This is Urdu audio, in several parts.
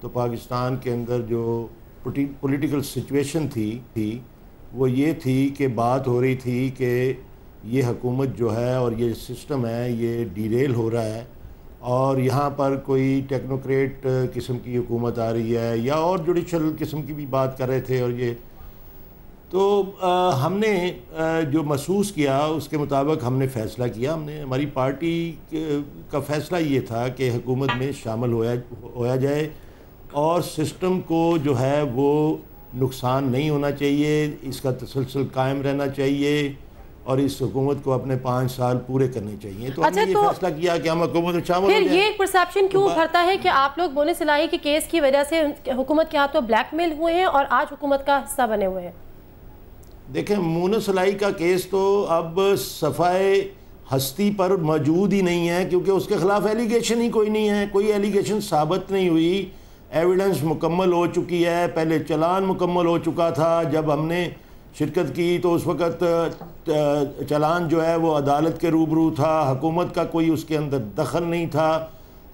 تو پاکستان کے اندر جو پولیٹیکل سچویشن تھی وہ یہ تھی کہ بات ہو رہی تھی کہ یہ حکومت جو ہے اور یہ سسٹم ہے یہ ڈیریل ہو رہا ہے اور یہاں پر کوئی ٹیکنوکریٹ قسم کی حکومت آ رہی ہے یا اور جوڈیشل قسم کی بھی بات کر رہے تھے. اور یہ تو ہم نے جو محسوس کیا اس کے مطابق ہم نے فیصلہ کیا. ہماری پارٹی کا فیصلہ یہ تھا کہ حکومت میں شامل ہویا جائے اور سسٹم کو جو ہے وہ نقصان نہیں ہونا چاہیے, اس کا تسلسل قائم رہنا چاہیے اور اس حکومت کو اپنے 5 سال پورے کرنے چاہیے. تو ہم نے یہ فیصلہ کیا کہ ہم حکومت میں شامل ہو جائیں. پھر یہ پرسیپشن کیوں ابھرتا ہے کہ آپ لوگ بونس الہی کے کیس کی وجہ سے حکومت کے ہاتھوں بلیک میل ہوئے ہیں اور آج حکومت کا حصہ بنے ہوئے ہیں؟ دیکھیں مونس الہی کا کیس تو اب صفحہ ہستی پر موجود ہی نہیں ہے کیونکہ اس کے خلاف ایلیگیشن ہی کوئی نہیں ہے, کوئی ایلیگیشن ثابت نہیں ہوئی. ایویڈنس مکمل ہو چکی ہے, پہلے چلان مکمل ہو چکا تھا جب ہم نے شرکت کی تو اس وقت چلان جو ہے وہ عدالت کے روبرو تھا, حکومت کا کوئی اس کے اندر دخل نہیں تھا,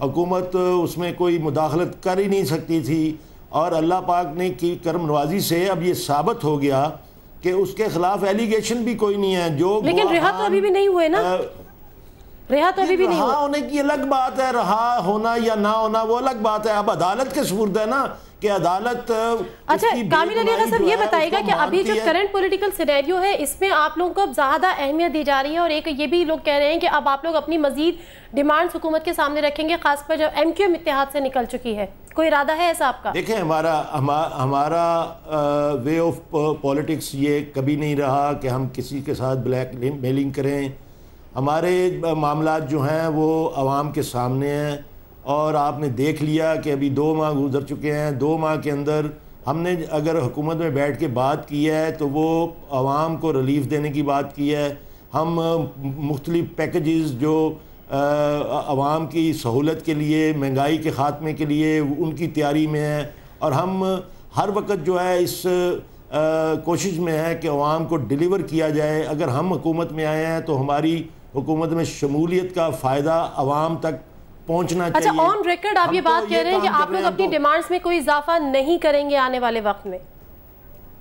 حکومت اس میں کوئی مداخلت کر ہی نہیں سکتی تھی. اور اللہ پاک نے کی کرم نوازی سے اب یہ ثابت ہو گیا کہ اس کے خلاف ایلیگیشن بھی کوئی نہیں ہے. جو لیکن رہا تو ابھی بھی نہیں ہوئے نا, رہا تو ابھی بھی نہیں رہا ہونے کی الگ بات ہے, رہا ہونا یا نہ ہونا وہ الگ بات ہے. اب عدالت کے سپرد ہے نا کہ عدالت. اچھا کامل علی آغا صاحب یہ بتائے گا کہ ابھی جو کرنٹ پولیٹیکل سینیریو ہے اس میں آپ لوگوں کو اب زیادہ اہمیت دی جا رہی ہے اور ایک یہ بھی لوگ کہہ رہے ہیں کہ اب آپ لوگ اپنی مزید ڈیمانڈز حکومت کے سامنے رکھیں گے, خاص پر جب ایم کیو ایم اتحاد سے نکل چکی ہے. کوئی ارادہ ہے ایسا آپ کا؟ دیکھیں ہمارا وے آف پولیٹکس یہ کبھی نہیں رہا کہ ہم کسی کے ساتھ بلیک میلنگ کریں. ہمارے معاملات جو ہیں وہ عوام کے سامنے ہیں اور آپ نے دیکھ لیا کہ ابھی 2 ماہ گزر چکے ہیں. 2 ماہ کے اندر ہم نے اگر حکومت میں بیٹھ کے بات کی ہے تو وہ عوام کو ریلیف دینے کی بات کی ہے. ہم مختلف پیکیجز جو عوام کی سہولت کے لیے, مہنگائی کے خاتمے کے لیے ان کی تیاری میں ہیں اور ہم ہر وقت جو ہے اس کوشش میں ہے کہ عوام کو ڈیلیور کیا جائے. اگر ہم حکومت میں آئے ہیں تو ہماری حکومت میں شمولیت کا فائدہ عوام تک پہنچنا چاہیے. اچھا آن ریکارڈ آپ یہ بات کہہ رہے ہیں کہ آپ لوگ اپنی ڈیمانڈز میں کوئی اضافہ نہیں کریں گے آنے والے وقت میں؟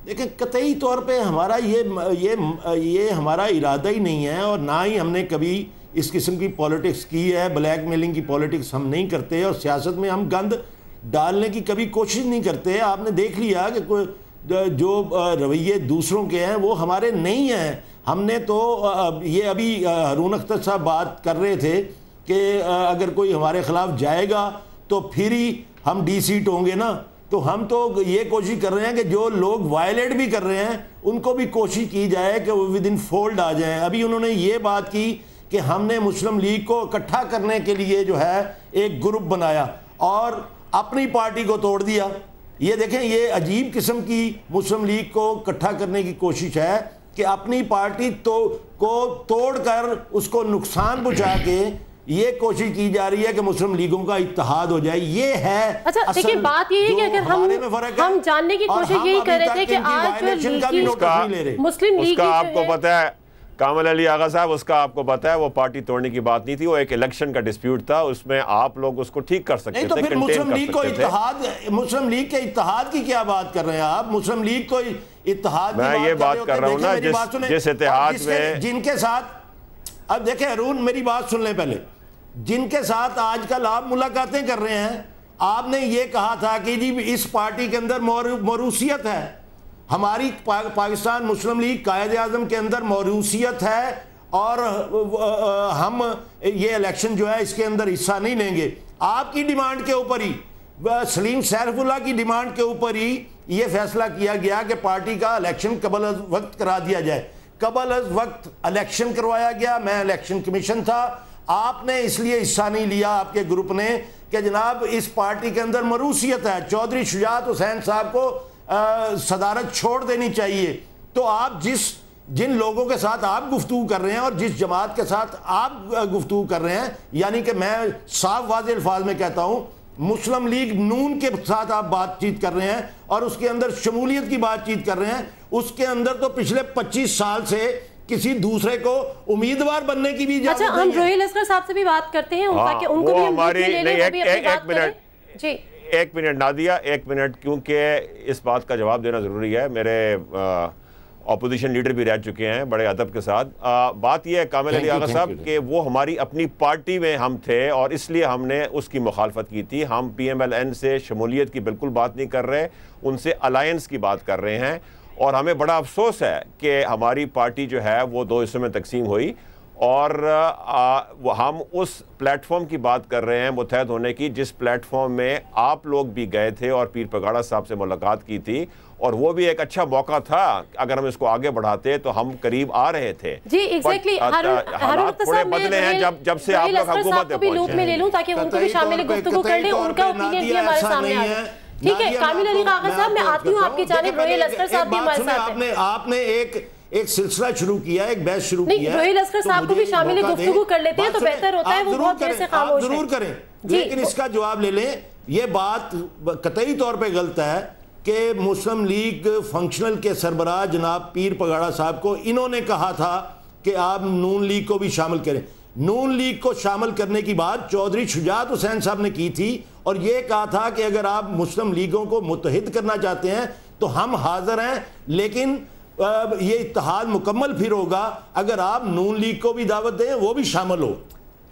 دیکھیں قطعی طور پہ ہمارا یہ ہمارا ارادہ ہی نہیں ہے اور نہ ہی ہم نے کبھی اس قسم کی پولیٹکس کی ہے. بلیک میلنگ کی پولیٹکس ہم نہیں کرتے اور سیاست میں ہم گند ڈالنے کی کبھی کوشش نہیں کرتے. آپ نے دیکھ لیا کہ جو رویے دوسروں کے ہیں وہ ہمارے نہیں ہیں. ہم نے تو یہ ابھی ہارون اختر صاحب بات کر رہے تھے کہ اگر کوئی ہمارے خلاف جائے گا تو پھر ہی ہم ڈی سیٹ ہوں گے نا. تو ہم تو یہ کوشش کر رہے ہیں کہ جو لوگ وائلیٹ بھی کر رہے ہیں ان کو بھی کوشش کی جائے کہ وہ ود ان فولڈ آ جائیں. ابھی انہوں نے یہ بات کی کہ ہم نے مسلم لیگ کو اکٹھا کرنے کے لیے جو ہے ایک گروپ بنایا اور اپنی پارٹی کو توڑ دیا. یہ دیکھیں یہ عجیب قسم کی مسلم لیگ کو اکٹھا کرنے کی کوشش ہے کہ اپنی پارٹی کو توڑ کر اس کو نقصان پہنچا کے یہ کوشش کی جا رہی ہے کہ مسلم لیگوں کا اتحاد ہو جائے. یہ ہے اچھا دیکھیں بات یہ ہے کہ اگر ہم جاننے کی کوشش یہی کر رہے تھے کہ آج مسلم لیگ کا آپ کو پتہ ہے کامل علی آغا صاحب, اس کا آپ کو پتہ ہے وہ پارٹی توڑنے کی بات نہیں تھی, وہ ایک الیکشن کا ڈسپیوٹ تھا, اس میں آپ لوگ اس کو ٹھیک کر سکتے تھے. نہیں تو پھر مسلم لیگ کو اتحاد, مسلم لیگ کے اتحاد کی کیا بات کر رہے ہیں آپ؟ مسلم لیگ کو اتحاد میں یہ بات کر رہا ہوں نا جس اتحاد میں جن کے ساتھ, اب دیکھیں ارون میری بات سن لیں پہلے, جن کے ساتھ آج کل آپ ملاقاتیں کر رہے ہیں, آپ نے یہ کہا تھا کہ جی اس پارٹی کے اندر موروثیت ہے, ہماری پاکستان مسلم لیگ قائد اعظم کے اندر موروثیت ہے اور ہم یہ الیکشن جو ہے اس کے اندر حصہ نہیں لیں گے. آپ کی ڈیمانڈ کے اوپر ہی, سلیم سیرف اللہ کی ڈیمانڈ کے اوپر ہی یہ فیصلہ کیا گیا کہ پارٹی کا الیکشن قبل از وقت کرا دیا جائے. قبل از وقت الیکشن کروایا گیا, میں الیکشن کمیشن تھا, آپ نے اس لیے حصہ نہیں لیا آپ کے گروپ نے کہ جناب اس پارٹی کے اندر موروثیت ہے, چودھری شجاعت حسین صاحب کو صدارت چھوڑ دینی چاہیے. تو آپ جن لوگوں کے ساتھ آپ گفتگو کر رہے ہیں اور جس جماعت کے ساتھ آپ گفتگو کر رہے ہیں, یعنی کہ میں صاف واضح الفاظ میں کہتا ہوں مسلم لیگ نون کے ساتھ آپ بات چیت کر رہے ہیں اور اس کے اندر شمولیت کی بات چیت کر رہے ہیں, اس کے اندر تو پچھلے 25 سال سے کسی دوسرے کو امیدوار بننے کی بھی اجازت نہیں ہے. ہم روہیل اصغر صاحب سے بھی بات کرتے ہیں تاکہ ان کو بھی ہم ایک منٹ ایک منٹ نادیہ، ایک منٹ، کیونکہ اس بات کا جواب دینا ضروری ہے. میرے اپوزیشن لیڈر بھی رہ چکے ہیں بڑے ادب کے ساتھ. بات یہ ہے کامل علی آغا صاحب کہ وہ ہماری اپنی پارٹی میں ہم تھے اور اس لیے ہم نے اس کی مخالفت کی تھی. ہم پی ایم ایل این سے شمولیت کی بالکل بات نہیں کر رہے، ان سے الائنس کی بات کر رہے ہیں. اور ہمیں بڑا افسوس ہے کہ ہماری پارٹی جو ہے وہ دو حصوں میں تقسیم ہوئی، اور ہم اس پلیٹ فارم کی بات کر رہے ہیں متحد ہونے کی جس پلیٹ فارم میں آپ لوگ بھی گئے تھے اور پیر پگاڑا صاحب سے ملاقات کی تھی، اور وہ بھی ایک اچھا موقع تھا. اگر ہم اس کو آگے بڑھاتے تو ہم قریب آ رہے تھے. جی ایگزیکٹلی. حالات تھوڑے بدلے ہیں جب سے آپ لوگ حکومت میں پہنچے ہیں. میں لے لوں تاکہ ان کو بھی شامل گفتگو کر لیں، ان کا اوپینین بھی ہمارے سامنے آ جائے. ٹھیک ہے کامل علی آغا صاحب، میں آتی ہوں آپ کی جانب. روہیل اسکر صاحب بھی ہمارے ساتھ ہیں. آپ نے ایک سلسلہ شروع کیا، ایک بحث شروع کیا ہے. روہیل اسکر صاحب کو بھی شامل گفتگو کر لیتے ہیں تو بہتر ہوتا ہے. وہ بہت دیر سے خاموش ہیں. ضرور کریں، لیکن اس کا جواب لے لیں. یہ بات قطعی طور پہ غلط ہے کہ مسلم لیگ فنکشنل کے سربراہ جناب پیر پگاڑا صاحب کو انہوں نے کہا تھا کہ آپ نون لیگ کو بھی شامل کریں. نون لیگ کو شامل کرنے کی بات چودھری شجاعت حسین صاحب نے کی تھی، اور یہ کہا تھا کہ اگر آپ مسلم لیگوں کو متحد کرنا چاہتے ہیں تو ہم حاضر ہیں، لیکن یہ اتحاد مکمل پھر ہوگا اگر آپ نون لیگ کو بھی دعوت دیں، وہ بھی شامل ہو.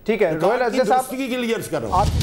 ٹھیک ہے روہیل اصغر صاحب کی کلیئرز کر رہا ہوں.